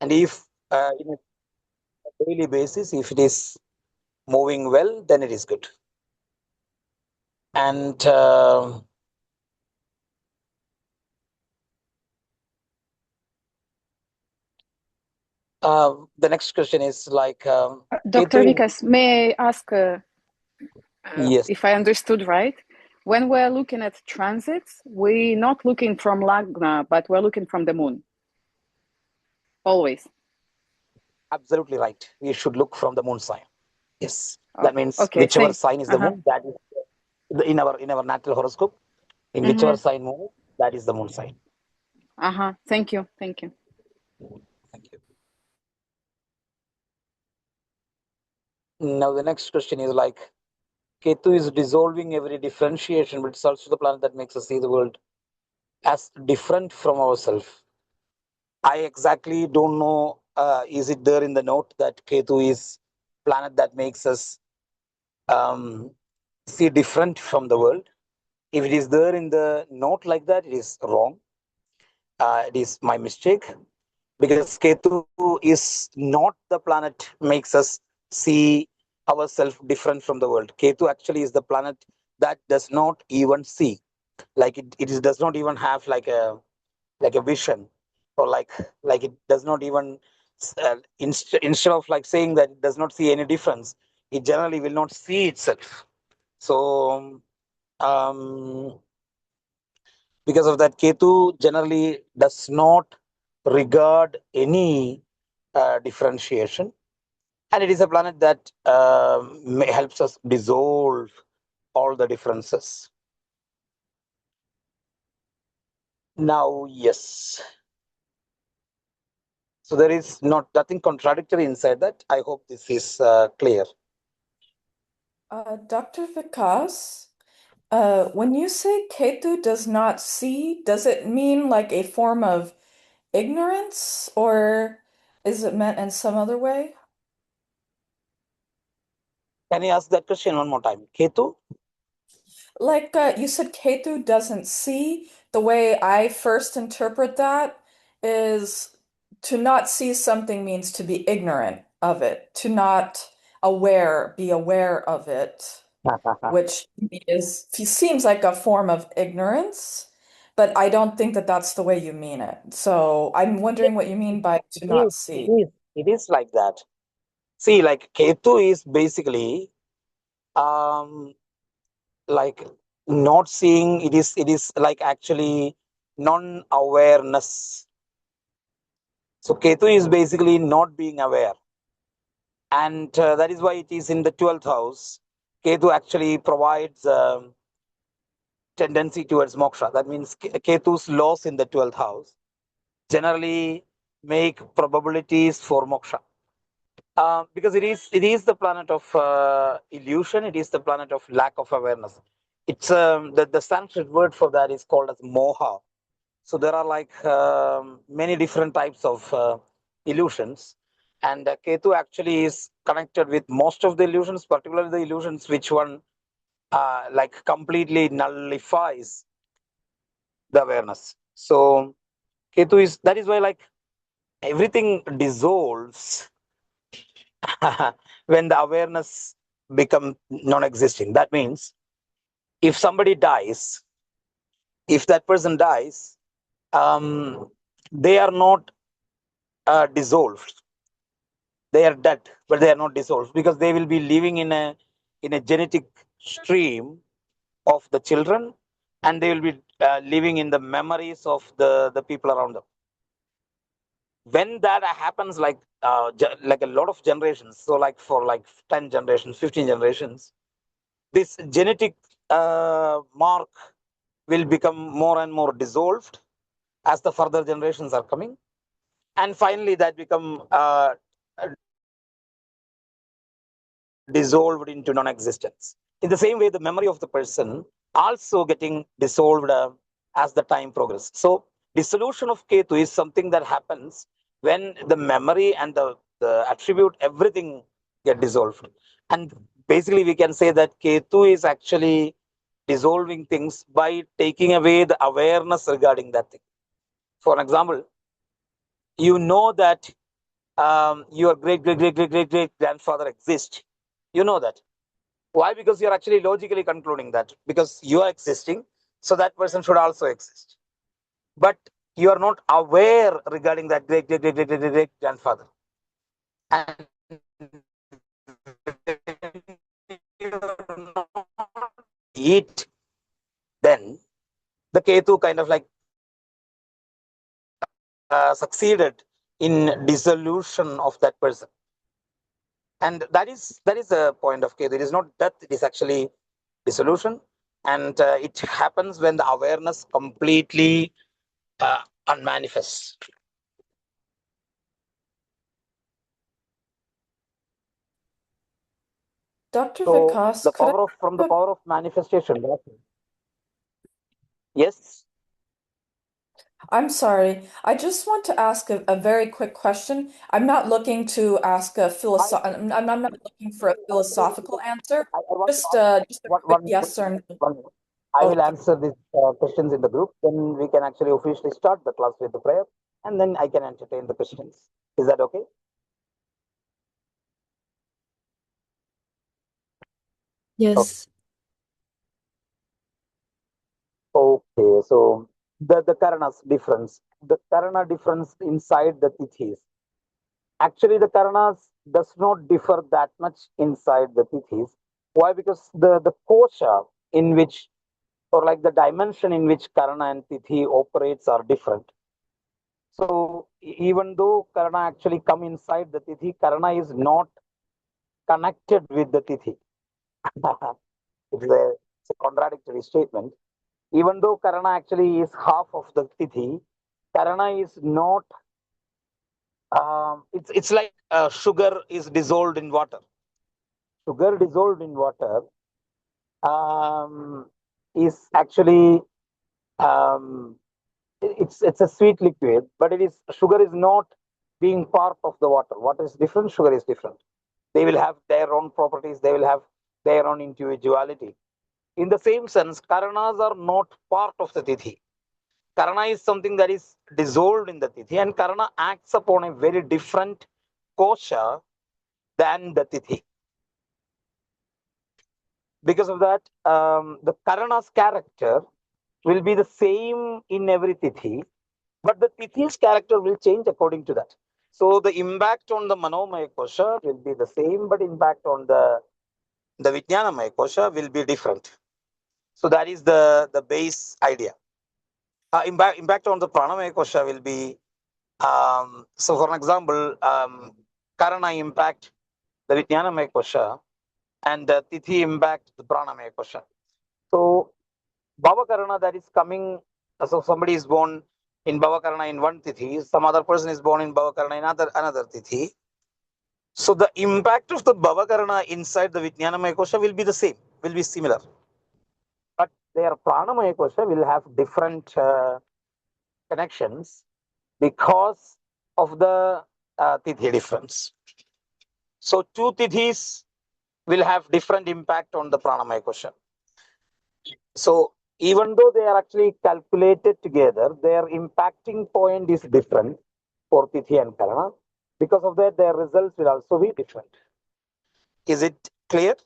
And if in a daily basis, if it is moving well, then it is good. And the next question is like, Dr. Ketu, Vikas, may I ask yes, if I understood right? When we're looking at transits, we're not looking from Lagna, but we're looking from the moon. Always. absolutely right. We should look from the moon sign. Yes, Oh, that means okay, whichever thank. sign is the moon, that is in our natural horoscope. In whichever sign moon, that is the moon sign. Thank you, thank you. Thank you. Now the next question is like, Ketu is dissolving every differentiation, but it's also the planet that makes us see the world as different from ourselves. I exactly don't know. Is it there in the note that Ketu is planet that makes us see different from the world? If it is there in the note like that, it is wrong. It is my mistake, because Ketu is not the planet makes us see ourselves different from the world. Ketu actually is the planet that does not even see, like it does not even have like a vision, or like it does not even instead of like saying that it does not see any difference, it generally will not see itself. So because of that, Ketu generally does not regard any differentiation, and it is a planet that helps us dissolve all the differences. Now, yes. So there is nothing contradictory inside that. I hope this is clear. Dr. Vikas, when you say Ketu does not see, does it mean like a form of ignorance, or is it meant in some other way? Can you ask that question one more time? Ketu? Like you said, Ketu doesn't see. The way I first interpret that is to not see something means to be ignorant of it, to not be aware of it, which seems like a form of ignorance, but I don't think that that's the way you mean it. So I'm wondering what you mean by to It not is, see. it is like that. See, like Ketu is basically um like not seeing, it is like actually non-awareness. So Ketu is basically not being aware, and that is why it is in the 12th house. Ketu actually provides tendency towards moksha. That means Ketu's laws in the 12th house generally make probabilities for moksha. Because it is the planet of illusion. It is the planet of lack of awareness. It's the Sanskrit word for that is called as moha. So there are like many different types of illusions, and Ketu actually is connected with most of the illusions, particularly the illusions which one like completely nullifies the awareness. So Ketu is, that is why like everything dissolves when the awareness become non-existing. That means if somebody dies, if that person dies, they are not dissolved. They are dead, but they are not dissolved, because they will be living in a genetic stream of the children, and they will be living in the memories of the people around them. When that happens, like a lot of generations, so like for like 10 generations, 15 generations, this genetic mark will become more and more dissolved as the further generations are coming, and finally that become dissolved into non-existence. In the same way, the memory of the person also getting dissolved as the time progresses. So dissolution of Ketu is something that happens when the memory and the attribute, everything get dissolved. And basically we can say that Ketu is actually dissolving things by taking away the awareness regarding that thing. For example, you know that your great grandfather exists. You know that. Why? Because you're actually logically concluding that because you are existing, so that person should also exist. But you are not aware regarding that great grandfather. And it, then the Ketu kind of like succeeded in dissolution of that person. And that is the point of Ketu. It is not death, it is actually dissolution. And it happens when the awareness completely unmanifests. Dr. So Vikas, the could I power of from the power of manifestation. Yes. I'm sorry. I just want to ask a very quick question. I'm not looking to ask a I'm not looking for a philosophical answer. I want to Just ask just a quick yes or no. one. I will Okay. answer these questions in the group. Then we can actually officially start the class with the prayer, and then I can entertain the questions. Is that okay? Yes. Okay. So the Karana's difference, the Karana difference inside the Tithis. Actually, the Karanas does not differ that much inside the Tithis. Why? Because the kosha in which, or like the dimension in which Karana and Tithi operates are different. So even though Karana actually come inside the Tithi, Karana is not connected with the Tithi. It's a contradictory statement. Even though Karana actually is half of the Tithi, Karana is not. It's like sugar is dissolved in water. Sugar dissolved in water is actually um, it's a sweet liquid, but it is sugar is not being part of the water. Water is different, sugar is different. They will have their own properties, they will have their own individuality. In the same sense, Karanas are not part of the Tithi. Karana is something that is dissolved in the Tithi, and Karana acts upon a very different kosha than the Tithi. Because of that, the Karana's character will be the same in every Tithi, but the Tithi's character will change according to that. So the impact on the Manomaya kosha will be the same, but impact on the Vijnanamaya kosha will be different. So that is the base idea. Impact on the Pranamaya kosha will be, so for an example, Karana impact the Vijnanamaya kosha and the Tithi impact the Pranamaya kosha. So Bhavakarana that is coming, so somebody is born in Bhavakarana in one Tithi, some other person is born in Bhavakarana in another Tithi. So the impact of the Bhavakarana inside the Vijnanamaya kosha will be the same, will be similar. But their Pranamaya kosha will have different connections because of the Tithi difference. So two Tithis will have different impact on the Pranamaya kosha. So even though they are actually calculated together, their impacting point is different for Tithi and Karana. Because of that, their results will also be different. Is it clear?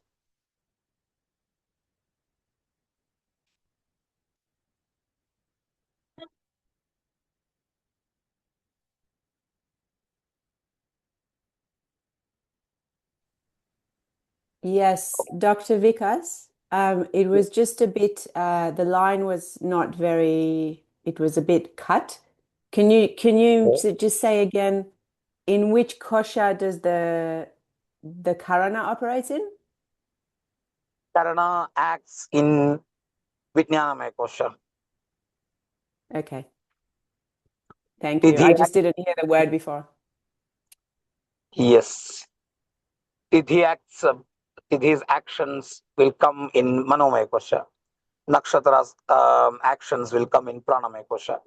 Yes, Dr. Vikas. It was just a bit, the line was not very, it was a bit cut. Can you just say again, in which kosha does the Karana operate in? Karana acts in Vijnanamaya kosha. Okay. Thank you. I just didn't hear the word before. Yes. Tidhi's actions will come in Manomaya kosha. Nakshatra's actions will come in Pranamaya kosha.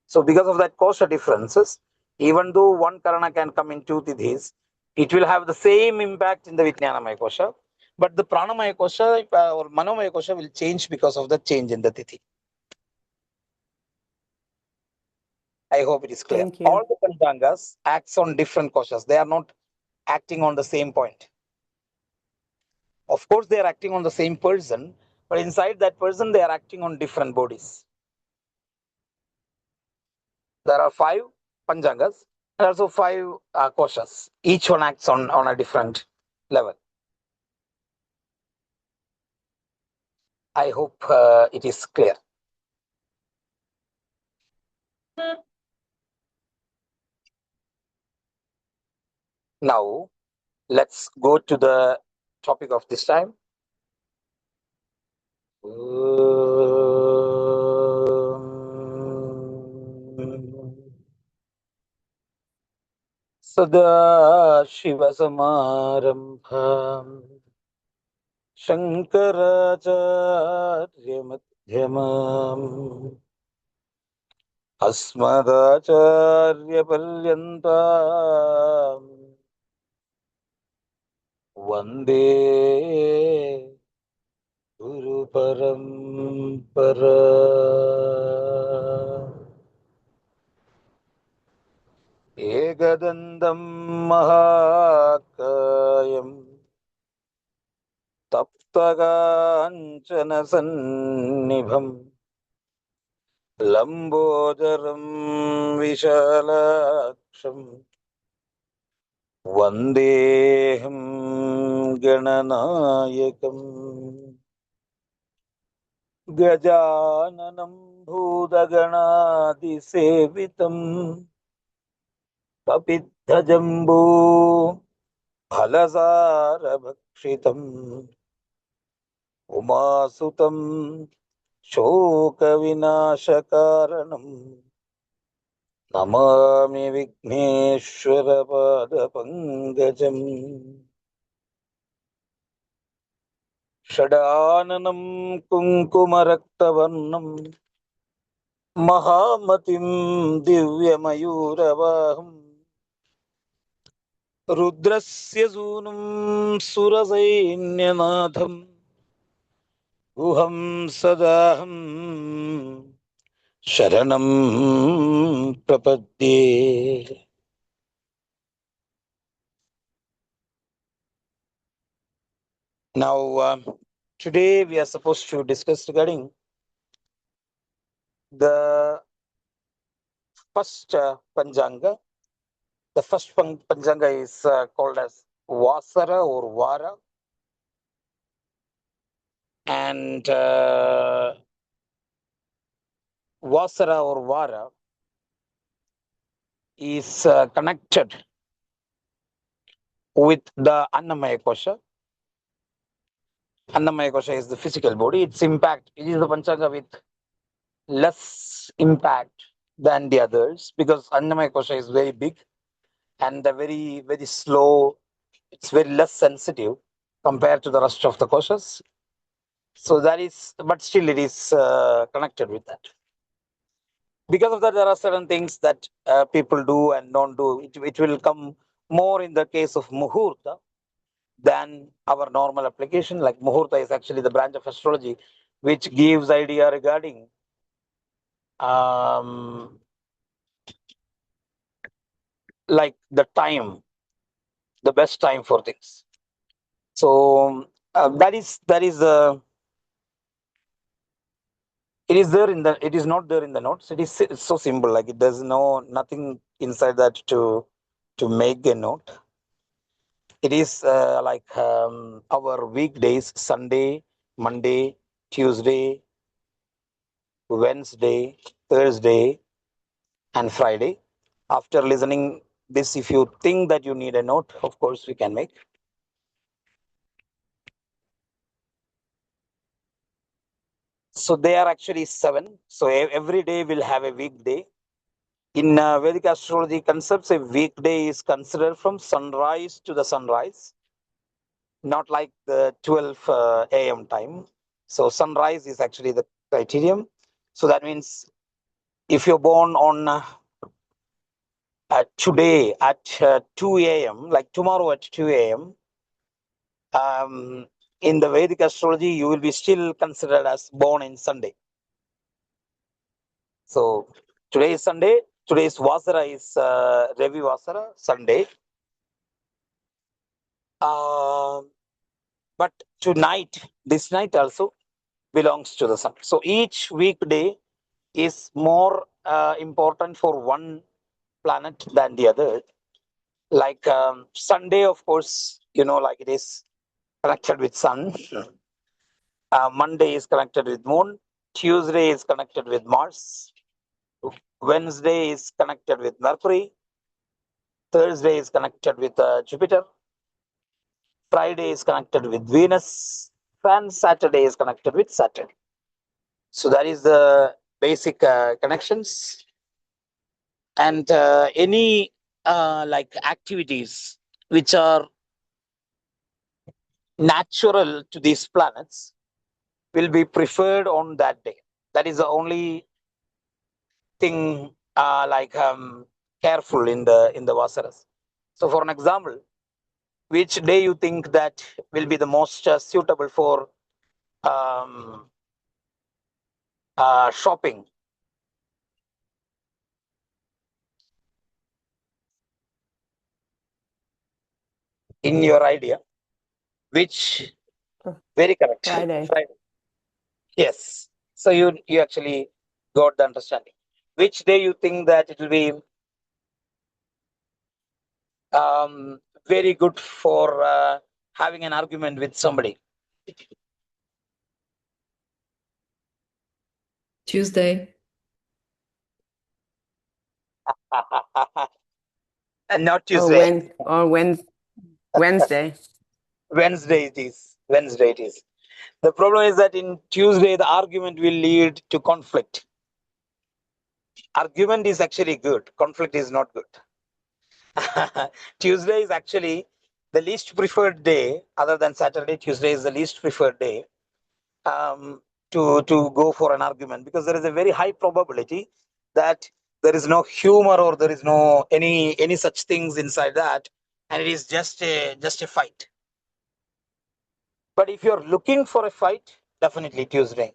So because of that kosha differences, even though one Karana can come in two Tidhis, it will have the same impact in the Vijnanamaya kosha. But the Pranamaya kosha or Manomaya kosha will change because of the change in the Tithi. I hope it is clear. Thank you. All the Panchangas acts on different koshas. They are not acting on the same point. Of course, they are acting on the same person, but inside that person, they are acting on different bodies. There are 5 Panchangas and also 5 koshas. Each one acts on a different level. I hope it is clear. Now, let's go to the topic of this time. Sada Shiva Samarambham Shankaracharya Madhyamam Asmadacharya Paryantam Vande Guru Parampara. Ekadandam Mahakayam Taptaganchana Sannibham Lambodaram Vishalaksham Vandeham Gananayakam Gajananam Bhudaganadi Sevitam Kapidhajambu Phalasara Bhakshitam Umasutam Shoka Vinashakaranam Namami Vigneshwara Pada Pangajam Shadananam Kunkumaraktavarnam Mahamatim Divyamayuravaham Rudrasya Zunam Surasainyanatham Guham Sadaham Sharanam Prapadye. Now, today we are supposed to discuss regarding the first Panchanga. The first Panchanga is called as Vasara or Vara. And Vasara or Vara is connected with the Annamaya Kosha. Annamaya Kosha is the physical body. Its impact, it is the Panchanga with less impact than the others because Annamaya Kosha is very big and very, very slow. It's very less sensitive compared to the rest of the koshas. So that is, but still it is connected with that. Because of that, there are certain things that people do and don't do. It will come more in the case of Muhurta than our normal application. Like Muhurta is actually the branch of astrology which gives idea regarding like the time, the best time for things. So that is it is there in the, it is not there in the notes. It is it's so simple, like it does nothing inside that to make a note. It is like our weekdays: Sunday, Monday, Tuesday, Wednesday, Thursday, and Friday. After listening this, if you think that you need a note, of course we can make. So they are actually 7. So every day will have a weekday. In Vedic astrology concepts, a weekday is considered from sunrise to the sunrise, not like the 12 a.m. time. So sunrise is actually the criterion. So that means if you're born on today at 2 a.m., like tomorrow at 2 a.m., in the Vedic astrology, you will be still considered as born in Sunday. So today is Sunday. Today's Vasara is Ravi Vasara, Sunday. But tonight, this night also belongs to the sun. So each weekday is more important for one planet than the other. Like Sunday, of course, like it is connected with sun. Monday is connected with moon. Tuesday is connected with Mars. Wednesday is connected with Mercury. Thursday is connected with Jupiter. Friday is connected with Venus. And Saturday is connected with Saturn. So that is the basic connections. And any like activities which are natural to these planets will be preferred on that day. That is the only thing careful in the Vasaras. So for an example, which day you think that will be the most suitable for shopping? In your idea, which very correct. Friday. Friday. Yes. So you actually got the understanding. Which day you think that it will be very good for having an argument with somebody? Tuesday. And not Or Tuesday. Wednesday. Wednesday it is. Wednesday it is. The problem is that in Tuesday the argument will lead to conflict. Argument is actually good. Conflict is not good. Tuesday is actually the least preferred day, other than Saturday. Tuesday is the least preferred day to go for an argument, because there is a very high probability that there is no humor or there is no any such things inside that, and it is just a fight. But if you're looking for a fight, definitely Tuesday.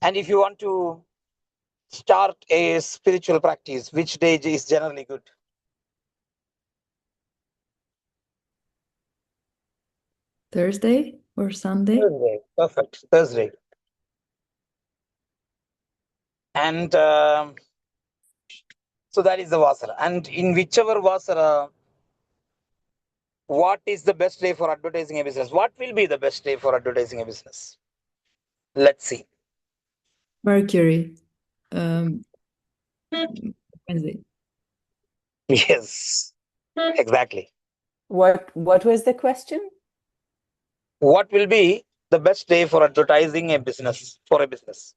And if you want to start a spiritual practice, which day is generally good? Thursday or Sunday? Thursday. Perfect. Thursday. And so that is the Vasara. And in whichever Vasara, what is the best day for advertising a business? What will be the best day for advertising a business? Let's see. Mercury. Wednesday. Yes, exactly. What was the question? What will be the best day for advertising a business, for a business?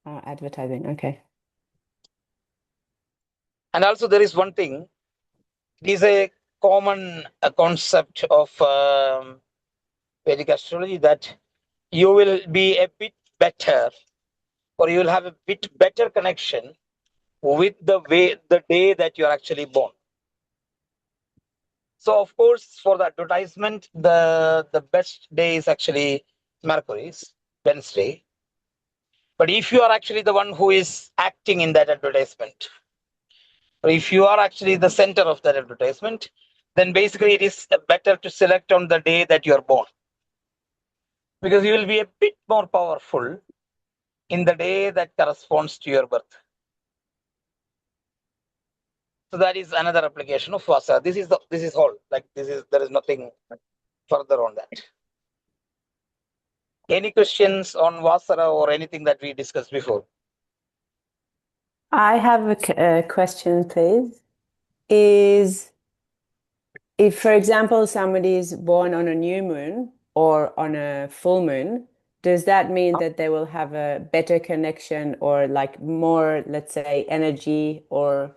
Advertising. Okay. And also there is one thing. It is a common concept of Vedic astrology that you will be a bit better, or you will have a bit better connection with the day that you are actually born. So of course, for the advertisement, the best day is actually Mercury's, Wednesday. But if you are actually the one who is acting in that advertisement, or if you are actually the center of that advertisement, then basically it is better to select on the day that you are born, because you will be a bit more powerful in the day that corresponds to your birth. So that is another application of Vasa. This is all. Like there is nothing further on that. Any questions on Vasara or anything that we discussed before? I have a question, please. Is if, for example, somebody is born on a new moon or on a full moon, does that mean that they will have a better connection or like more, let's say, energy? Or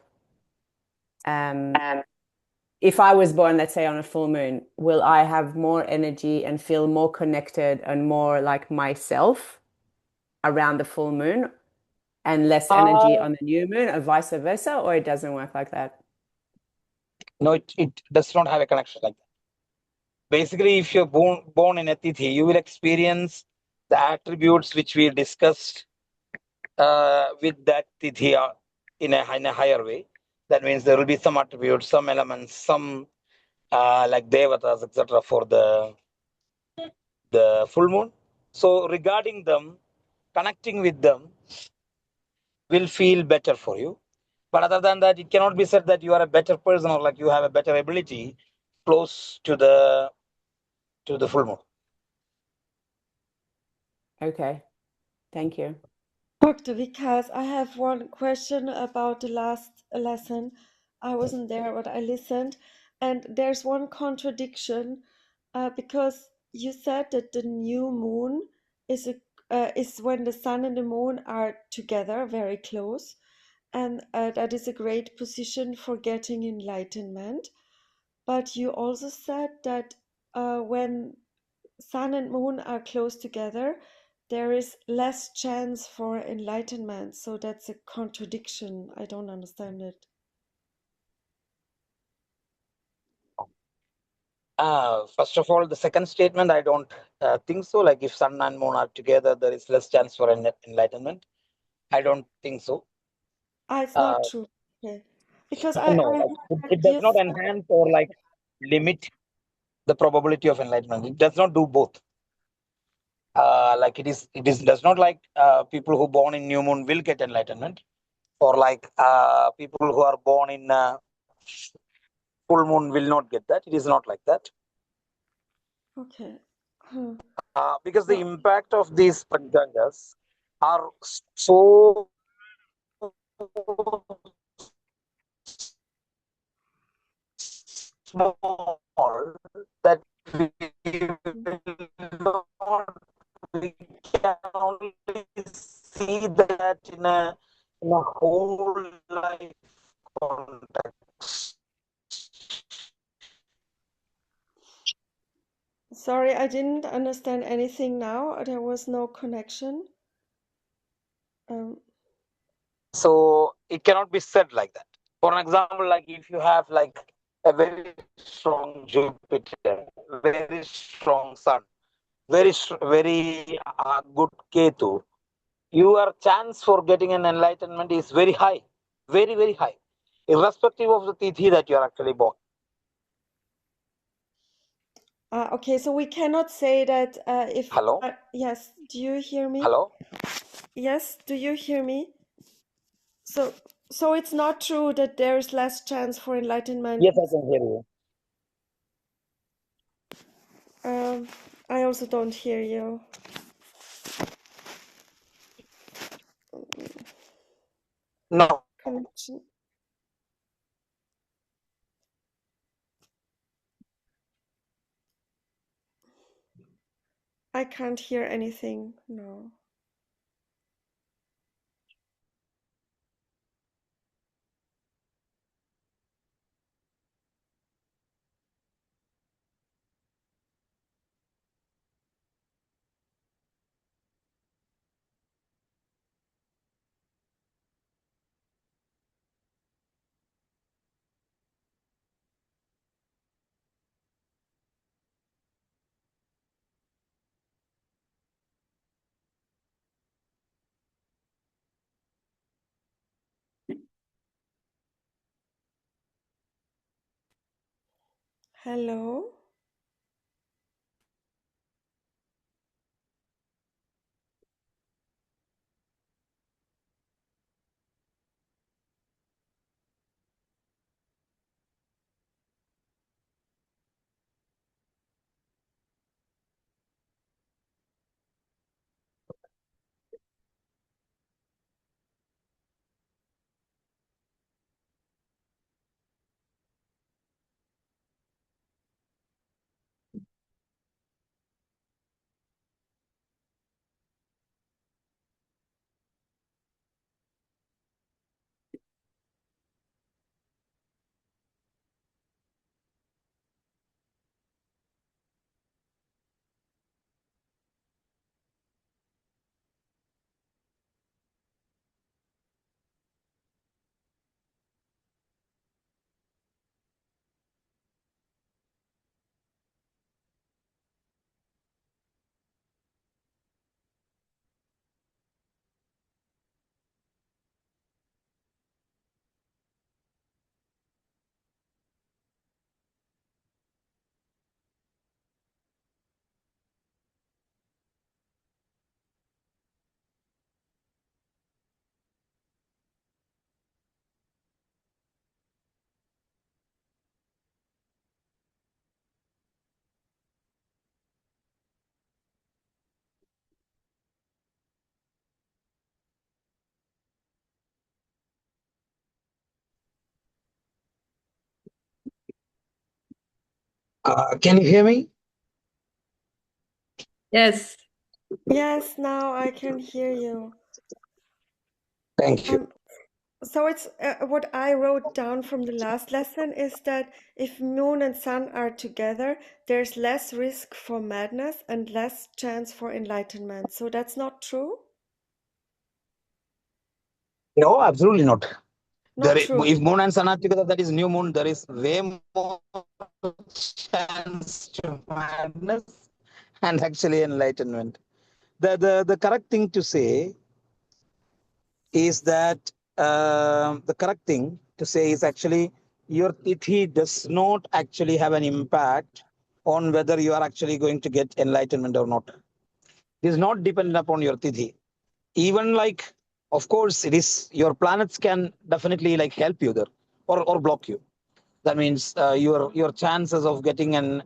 if I was born, let's say, on a full moon, will I have more energy and feel more connected and more like myself around the full moon, and less energy on the new moon, or vice versa? Or it doesn't work like that? No, it does not have a connection like that. Basically, if you're born in a Tithi, you will experience the attributes which we discussed with that tithi in a higher way. That means there will be some attributes, some elements, some like devatas, etc. for the full moon. So regarding them, connecting with them will feel better for you. But other than that, it cannot be said that you are a better person or like you have a better ability close to the full moon. Okay, thank you. Dr. Vikas, I have one question about the last lesson. I wasn't there, but I listened, and there's one contradiction because you said that the new moon is when the sun and the moon are together, very close, and that is a great position for getting enlightenment. But you also said that when sun and moon are close together, there is less chance for enlightenment. So that's a contradiction. I don't understand it. First of all, the second statement, I don't think so. Like if sun and moon are together, there is less chance for enlightenment. I don't think so. It's not true. Okay. Because No, I like, heard it does you not enhance or like limit the probability of enlightenment. It does not do both. Like it is does not like people who born in new moon will get enlightenment, or like people who are born in full moon will not get that. It is not like that. okay. Hmm. Because the No. impact of these panchagas are so small that we will not, we can only see that in a whole life context. Sorry, I didn't understand anything now. There was no connection. So it cannot be said like that. For an example, like if you have like a very strong Jupiter, very strong Sun, very good Ketu, your chance for getting an enlightenment is very high, very, very high, irrespective of the tithi that you are actually born. Okay, so we cannot say that if... Hello? yes, do you hear me? Hello? Yes, do you hear me? So it's not true that there is less chance for enlightenment. Yes, I can hear you. I also don't hear you. No. Connection. I can't hear anything. No. Hello? Can you hear me? Yes. Yes, now I can hear you. Thank you. So it's what I wrote down from the last lesson is that if moon and sun are together, there's less risk for madness and less chance for enlightenment. So that's not true? No, absolutely not. Not true. If moon and sun are together, that is new moon. There is way more chance to madness and actually enlightenment. The correct thing to say is that the correct thing to say is actually your tithi does not actually have an impact on whether you are actually going to get enlightenment or not. It is not dependent upon your tithi. Even like, of course, it is your planets can definitely like help you there or block you. That means your chances of getting an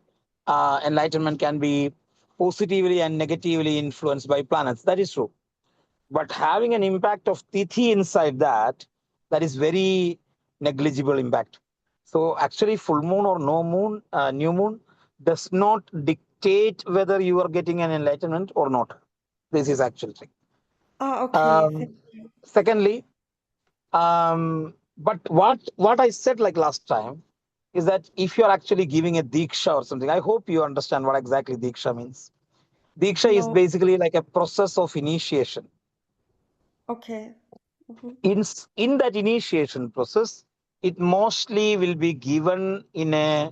enlightenment can be positively and negatively influenced by planets. That is true. But having an impact of tithi inside that, that is very negligible impact. So actually, full moon or no moon, new moon, does not dictate whether you are getting an enlightenment or not. This is actually thing. Okay. Secondly, but what I said like last time is that if you're actually giving a diksha or something, I hope you understand what exactly diksha means. Diksha is No. basically like a process of initiation. Okay. In that initiation process, it mostly will be given in a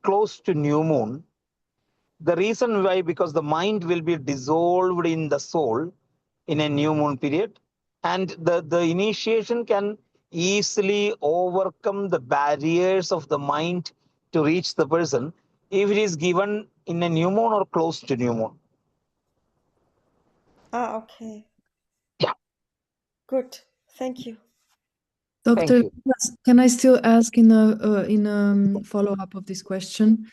close to new moon. The reason why, because the mind will be dissolved in the soul in a new moon period, and the initiation can easily overcome the barriers of the mind to reach the person if it is given in a new moon or close to new moon. Okay. Yeah. Good. Thank you. Doctor, Thank you. can I still ask in a follow-up of this question?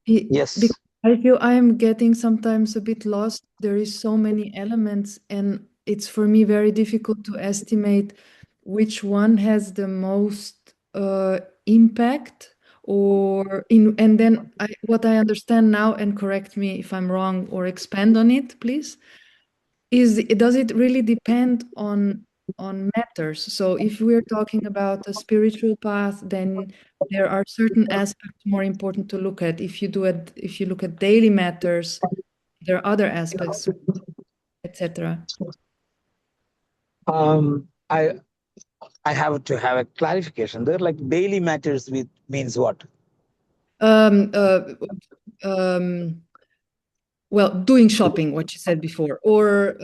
Yes. Because I feel I am getting sometimes a bit lost. There is so many elements, and it's for me very difficult to estimate which one has the most impact. And then what I understand now, and correct me if I'm wrong or expand on it, please, does it really depend on matters? So if we're talking about a spiritual path, then there are certain aspects more important to look at. If you look at daily matters, there are other aspects, etc. I have to have a clarification. They're like daily matters with means what? Um, uh, um, well, doing shopping, what you said before, or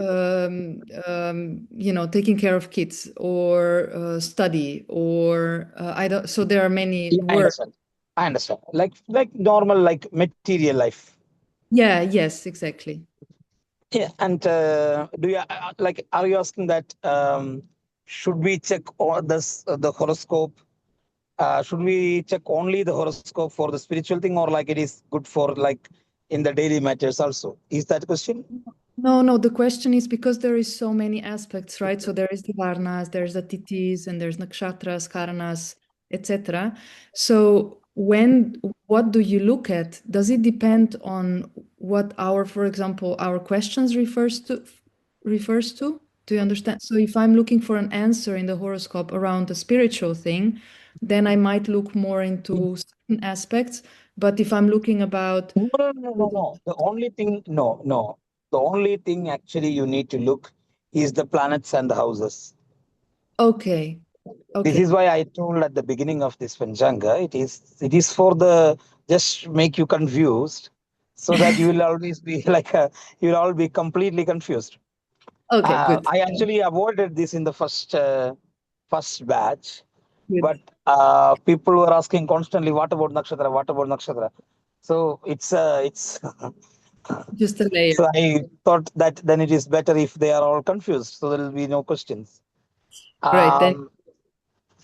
taking care of kids, or study, or I don't. So there are many Yeah, words. I understand. Like normal like material life. Yeah. Yes. Exactly. Yeah. And do you like? Are you asking that? Should we check all this the horoscope? Should we check only the horoscope for the spiritual thing, or like it is good for like in the daily matters also? Is that the question? No. The question is because there is so many aspects, right? So there is the varnas, there's the titis, and there's nakshatras, karanas, etc. So what do you look at? Does it depend on what for example, our questions refers to? Do you understand? So if I'm looking for an answer in the horoscope around a spiritual thing, then I might look more into certain aspects. But if I'm looking about No. The only thing, no. The only thing actually you need to look is the planets and the houses. okay. This Okay. is why I told at the beginning of this Panchanga, it is for the just make you confused, so that you will always be you will all be completely confused. Okay, good. I actually avoided this in the first batch, but Good. people were asking constantly, "What about nakshatra? What about nakshatra?" So it's Just a layer. so I thought that then it is better if they are all confused, so there will be no questions. Great. Then Um,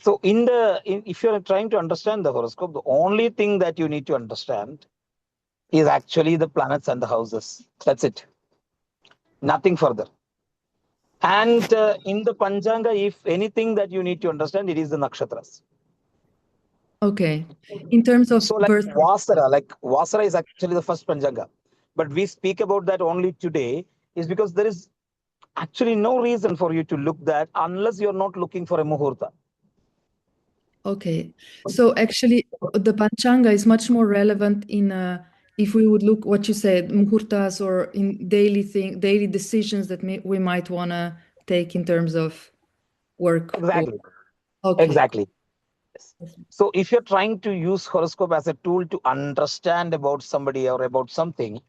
so if you're trying to understand the horoscope, the only thing that you need to understand is actually the planets and the houses. That's it. Nothing further. And in the Panchanga, if anything that you need to understand, it is the nakshatras. Okay. In terms of So like birth, Vasara is actually the first Panchanga. But we speak about that only today is because there is actually no reason for you to look that unless you're not looking for a Muhurta. okay. So actually, the Panchanga is much more relevant in if we would look what you said, muhurtas, or in daily decisions that we might want to take in terms of work. Or Exactly. okay. Exactly. So if you're trying to use horoscope as a tool to understand about somebody or about something,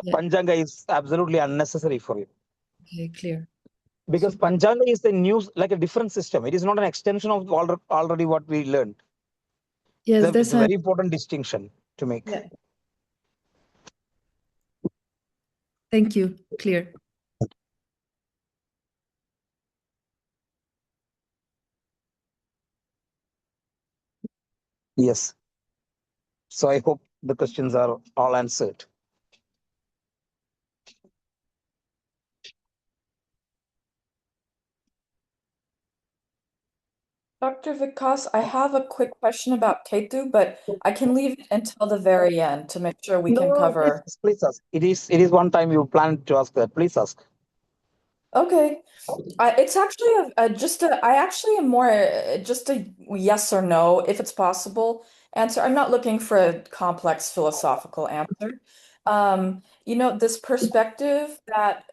Yeah. Panchanga is absolutely unnecessary for you. Okay. Clear. Because Super. Panchanga is a new, like a different system. It is not an extension of already what we learned. Yes, It's that's a very important distinction to make. yeah. Thank you. Clear. Yes. So I hope the questions are all answered. Dr. Vikas, I have a quick question about Ketu, but I can leave it until the very end to make sure we can No, cover. please ask. It is one time you plan to ask that. Please ask. Okay. It's actually I actually am more just a yes or no, if it's possible, answer. I'm not looking for a complex philosophical answer. This perspective that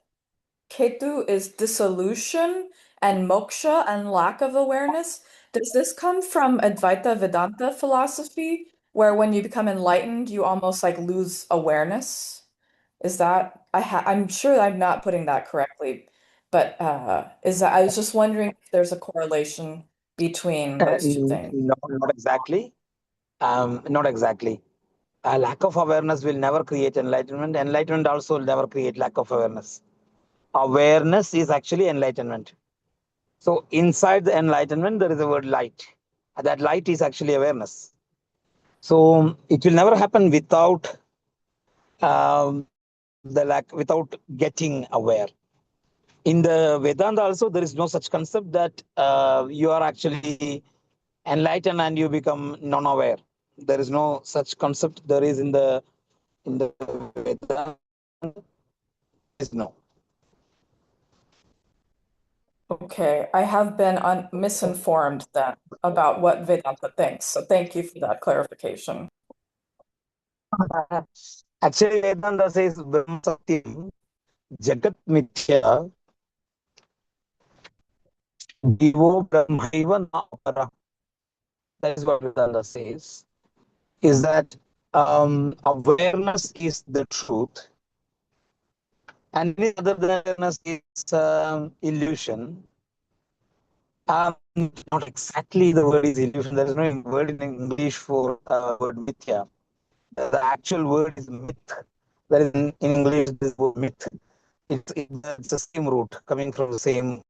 Ketu is dissolution and moksha and lack of awareness. Does this come from Advaita Vedanta philosophy, where when you become enlightened, you almost like lose awareness? Is that I'm sure I'm not putting that correctly, but is that I was just wondering if there's a correlation between those two things. No, not exactly. Not exactly. A lack of awareness will never create enlightenment. Enlightenment also will never create lack of awareness. Awareness is actually enlightenment. So inside the enlightenment, there is a word light. That light is actually awareness. So it will never happen without without getting aware. In the Vedanta also, there is no such concept that you are actually enlightened and you become non-aware. There is no such concept. There is in the Vedanta is no. Okay, I have been misinformed then about what Vedanta thinks, so thank you for that clarification. Actually, Vedanta says Brahma Satyam, Jagat Mithya, Divo Brahmaiva na apara. That is what Vedanta says. Is that awareness is the truth, and any other than awareness is illusion. Not exactly the word is illusion. There is no word in English for word mithya. The actual word is myth. There is in English this word myth. It's the same root coming from the same.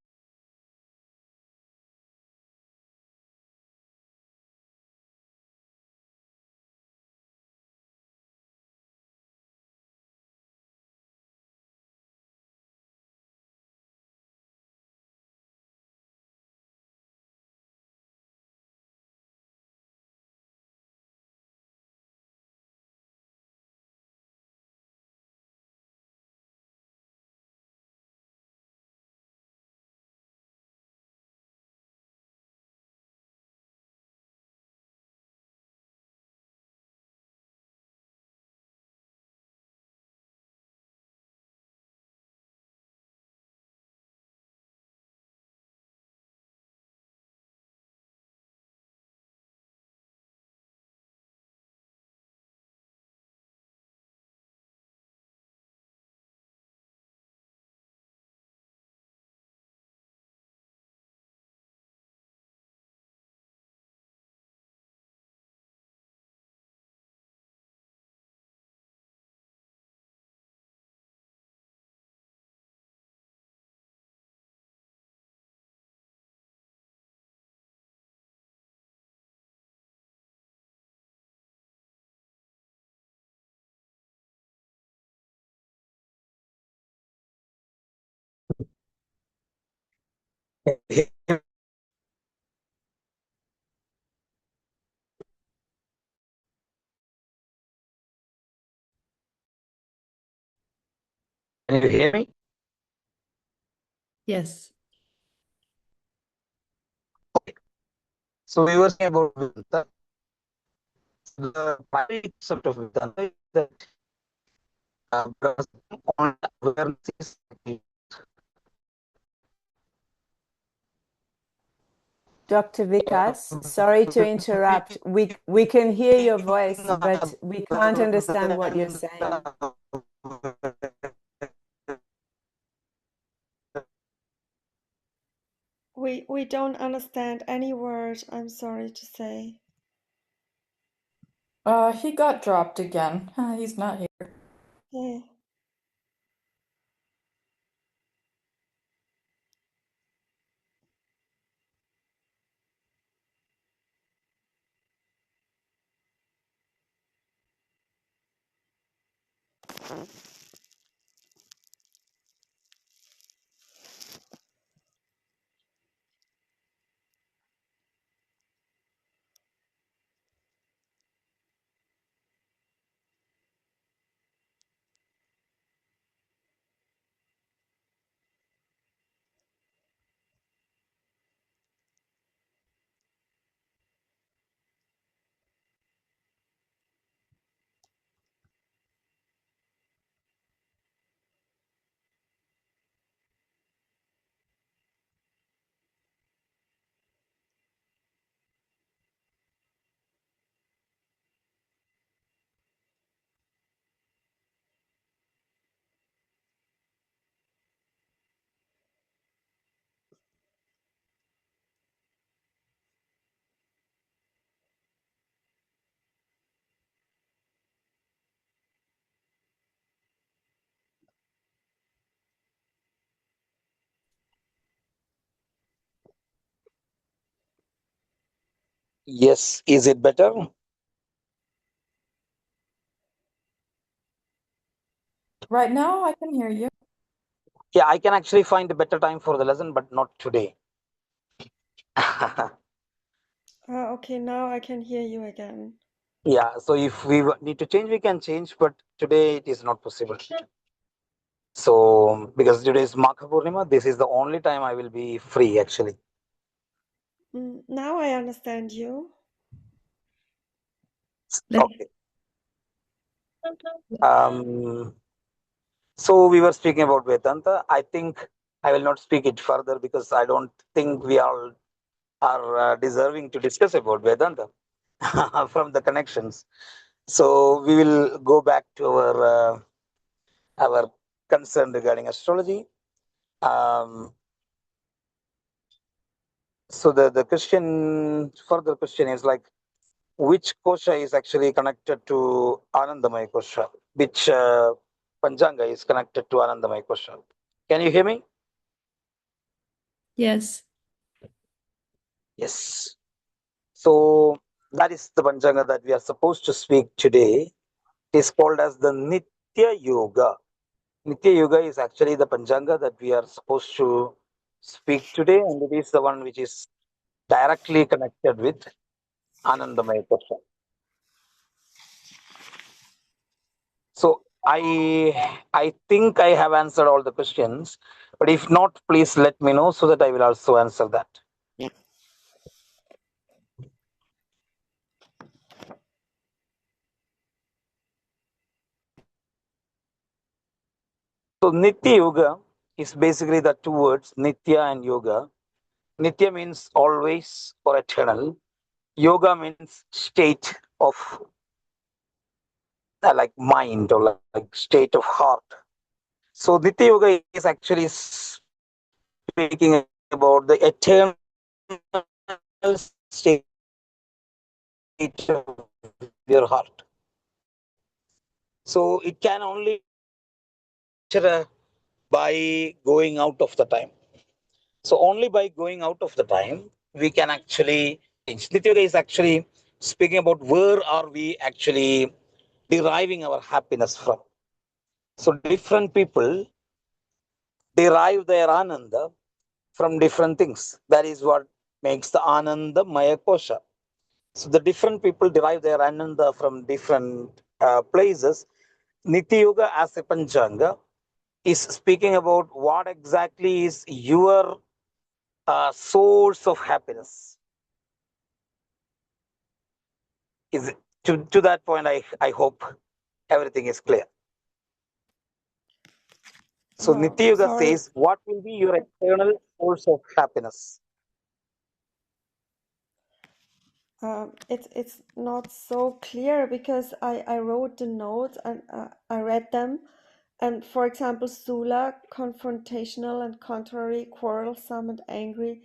Can you hear me? Yes. Okay. So we were saying about Vedanta. The primary concept of Vedanta is that because on awareness is Dr. Vikas, sorry to interrupt. We can hear your voice, but we can't understand what you're saying. We don't understand any word, I'm sorry to say. He got dropped again. He's not here. Okay. yes. Is it better? Right now, I can hear you. Yeah, I can actually find a better time for the lesson, but not today. Okay, now I can hear you again. Yeah, so if we need to change, we can change, but today it is not possible. So, because today is Magha Purnima, this is the only time I will be free actually. Now I understand you. Let, Okay. So we were speaking about Vedanta. I think I will not speak it further because I don't think we all are deserving to discuss about Vedanta from the connections. So we will go back to our concern regarding astrology. So the question, further question is like, which kosha is actually connected to Anandamaya kosha? Which Panchanga is connected to Anandamaya kosha? Can you hear me? yes. Yes. So that is the Panchanga that we are supposed to speak today. It is called as the Nitya Yoga. Nitya Yoga is actually the Panchanga that we are supposed to speak today, and it is the one which is directly connected with Anandamaya kosha. So I think I have answered all the questions, but if not, please let me know so that I will also answer that. So Nitya Yoga is basically the two words Nitya and Yoga. Nitya means always or eternal. Yoga means state of like mind or like state of heart. So Nitya Yoga is actually speaking about the eternal state of your heart. So it can only by going out of the time. So only by going out of the time we can actually change. Nitya Yoga is actually speaking about where are we actually deriving our happiness from. So different people derive their ananda from different things. That is what makes the ananda maya kosha. So the different people derive their ananda from different places. Nitya Yoga as a Panchanga is speaking about what exactly is your source of happiness. Is to that point, I hope everything is clear. So Nitya Yoga Sorry. says, what will be your eternal source of happiness? It's not so clear because I wrote the notes and I read them. And for example, Sula, confrontational and contrary, quarrelsome and angry,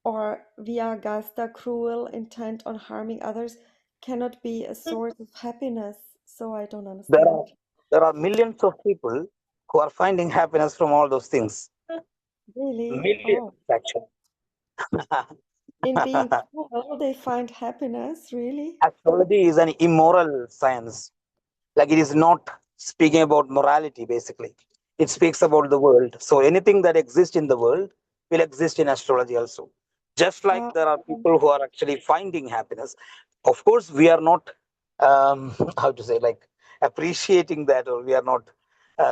or Vyagasta, cruel, intent on harming others, cannot be a source of happiness. So I don't There are understand. there are millions of people who are finding happiness from all those things. Really? Millions, Oh, actually. in being cruel, they find happiness, really? Astrology is an immoral science. Like it is not speaking about morality, basically. It speaks about the world. So anything that exists in the world will exist in astrology also. Just like there are Okay. people who are actually finding happiness. Of course, we are not, how to say, like appreciating that, or we are not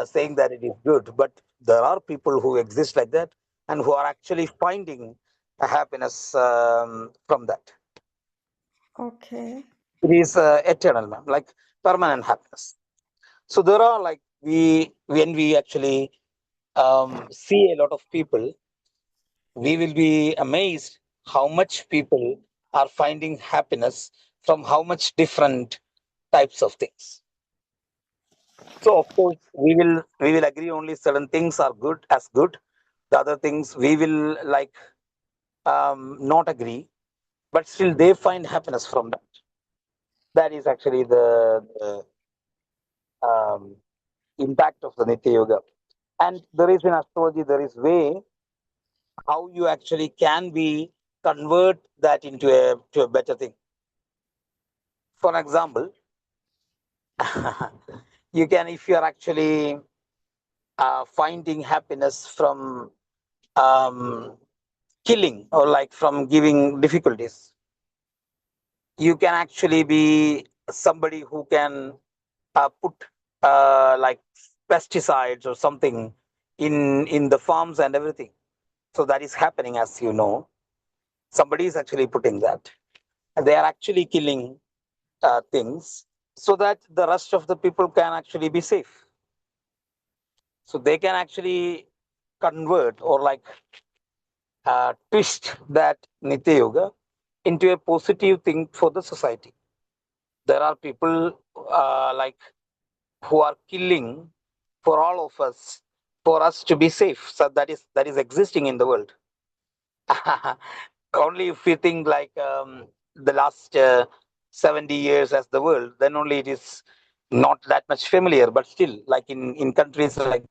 saying that it is good. But there are people who exist like that and who are actually finding a happiness from that. Okay. It is eternal, ma'am, like permanent happiness. So there are like when we actually see a lot of people, we will be amazed how much people are finding happiness from how much different types of things. So of course we will agree only certain things are good as good. The other things we will like not agree, but still they find happiness from that. That is actually the impact of the Nitya Yoga. And there is in astrology, there is way how you actually can be convert that into a better thing. For example, you can, if you are actually finding happiness from um, killing or like from giving difficulties, you can actually be somebody who can put like pesticides or something in the farms and everything. So that is happening, as you know. Somebody is actually putting that, and they are actually killing things so that the rest of the people can actually be safe. So they can actually convert or like twist that Nitya Yoga into a positive thing for the society. There are people like who are killing for all of us, for us to be safe. So that is existing in the world. Only if we think like the last 70 years as the world, then only it is not that much familiar. But still, like in countries like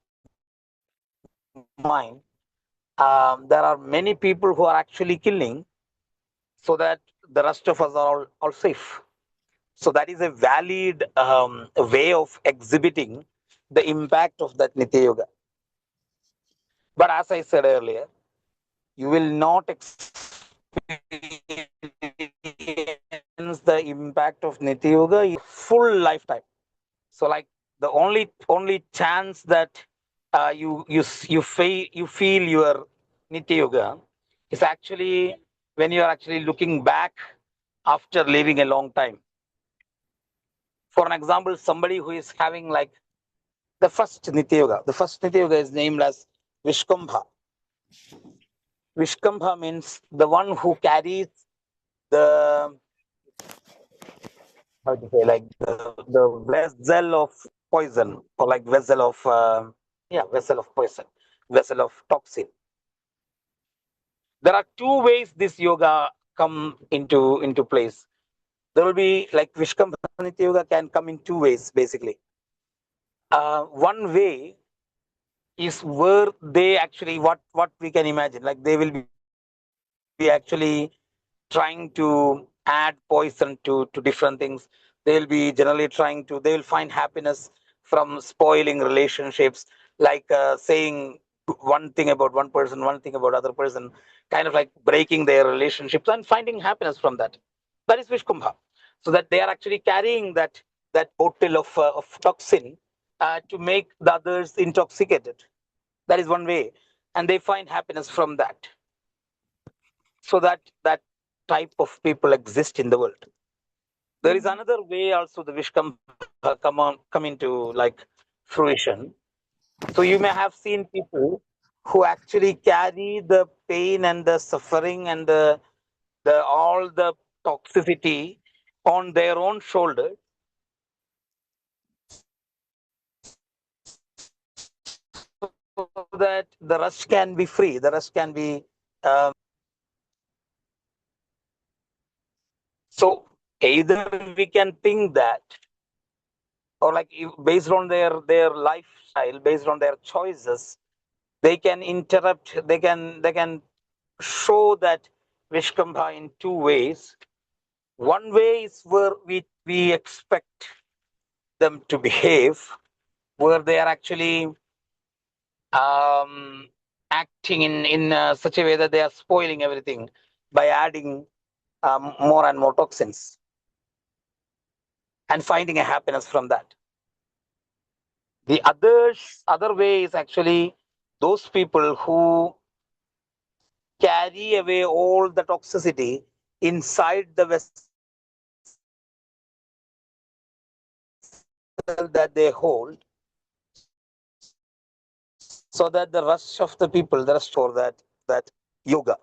mine, there are many people who are actually killing so that the rest of us are all safe. So that is a valid way of exhibiting the impact of that Nitya Yoga. But as I said earlier, you will not experience the impact of Nitya Yoga in full lifetime. So like the only chance that you feel your Nitya Yoga is actually when you are actually looking back after living a long time. For an example, somebody who is having like the first Nitya Yoga. The first Nitya Yoga is named as Vishkambha. Vishkambha means the one who carries the, how to say, like the vessel of poison, or like vessel of vessel of poison, vessel of toxin. There are two ways this yoga come into place. There will be like Vishkambha Nitya Yoga can come in two ways basically. One way is where they actually what we can imagine, like they will be actually trying to add poison to different things. They'll be generally trying to, they will find happiness from spoiling relationships, like saying one thing about one person, one thing about other person, kind of like breaking their relationships and finding happiness from that. That is Vishkumbha. So that they are actually carrying that bottle of toxin to make the others intoxicated. That is one way, and they find happiness from that. So that type of people exist in the world. There is another way also the Vishkambha come into like fruition. So you may have seen people who actually carry the pain and the suffering and the all the toxicity on their own shoulders, so that the rest can be free, the rest can be so either we can think that, or like based on their lifestyle, based on their choices, they can interrupt, they can show that Vishkambha in two ways. One way is where we expect them to behave, where they are actually um, acting in such a way that they are spoiling everything by adding more and more toxins and finding a happiness from that. The other way is actually those people who carry away all the toxicity inside the vessel that they hold, so that the rest of the people, the rest for that yoga.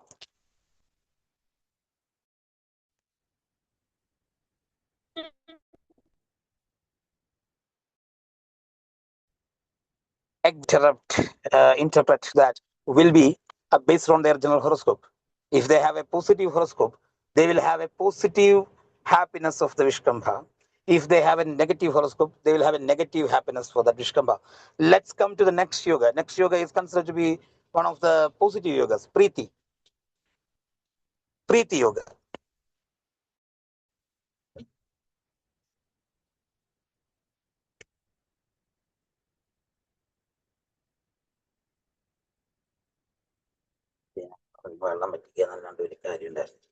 Interpret that will be based on their general horoscope. If they have a positive horoscope, they will have a positive happiness of the Vishkambha. If they have a negative horoscope, they will have a negative happiness for that Vishkambha. Let's come to the next yoga. Next yoga is considered to be one of the positive yogas, Preeti. Preeti yoga. വെള്ളം പറ്റിക്കുക എന്നല്ലാണ്ട് ഒരു കാര്യം ഉണ്ടായിരുന്നു.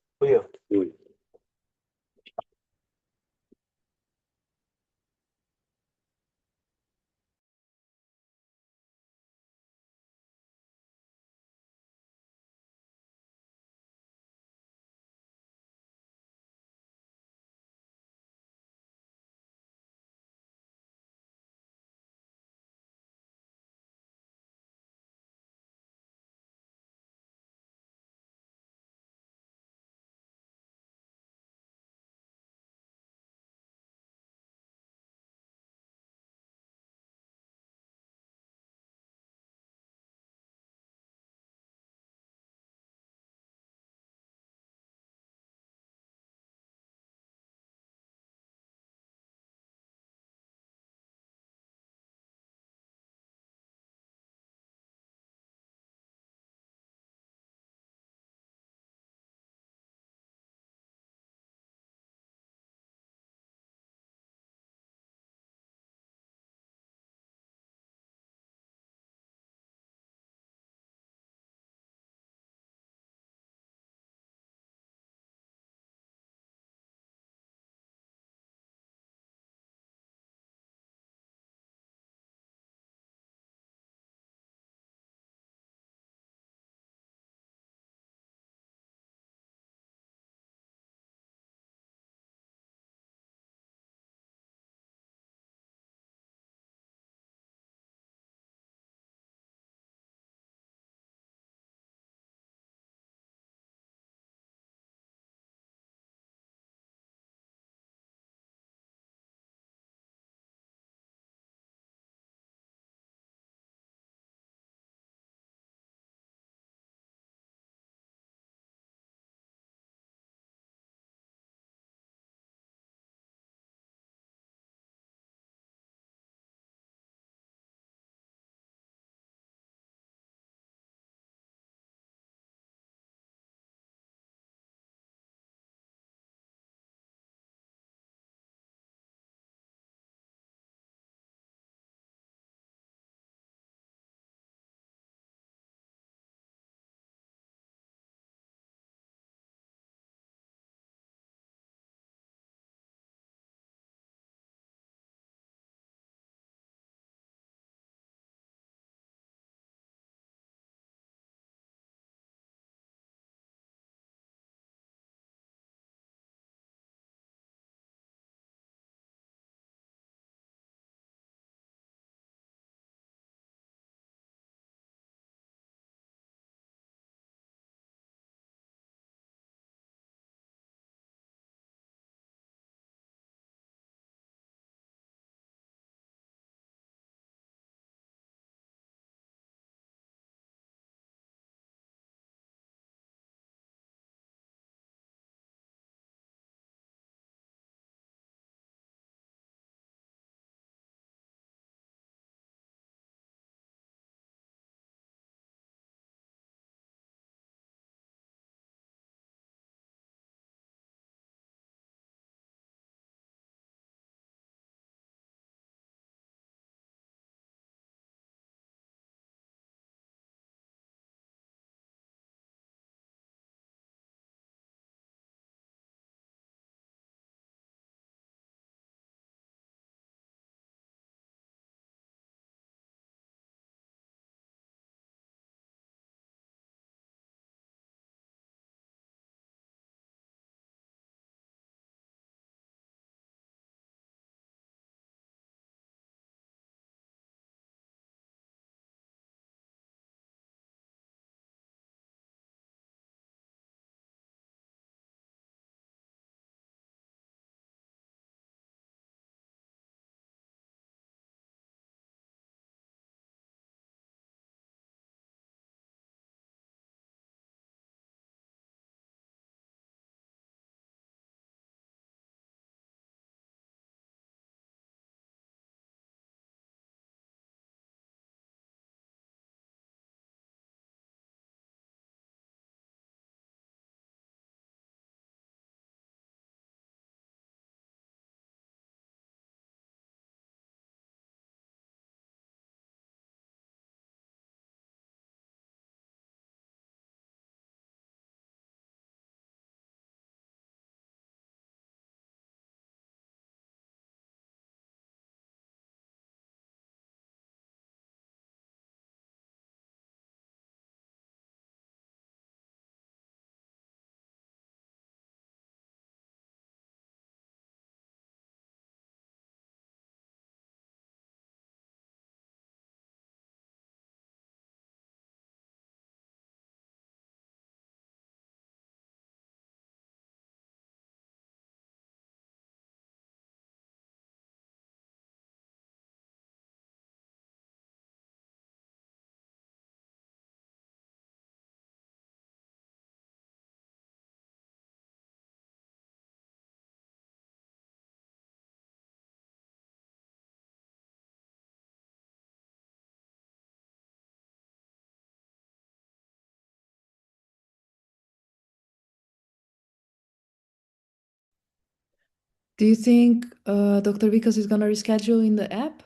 Do you think Dr. Vikas is gonna reschedule in the app,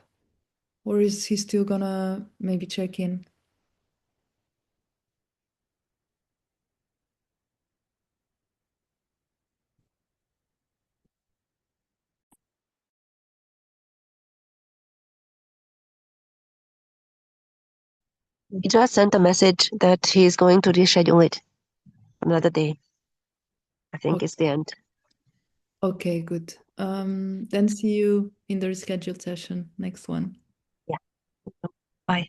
or is he still gonna maybe check in? He just sent a message that he's going to reschedule it another day. I think Okay. it's the end. Okay, good. Then see you in the rescheduled session, next one. Yeah. Bye.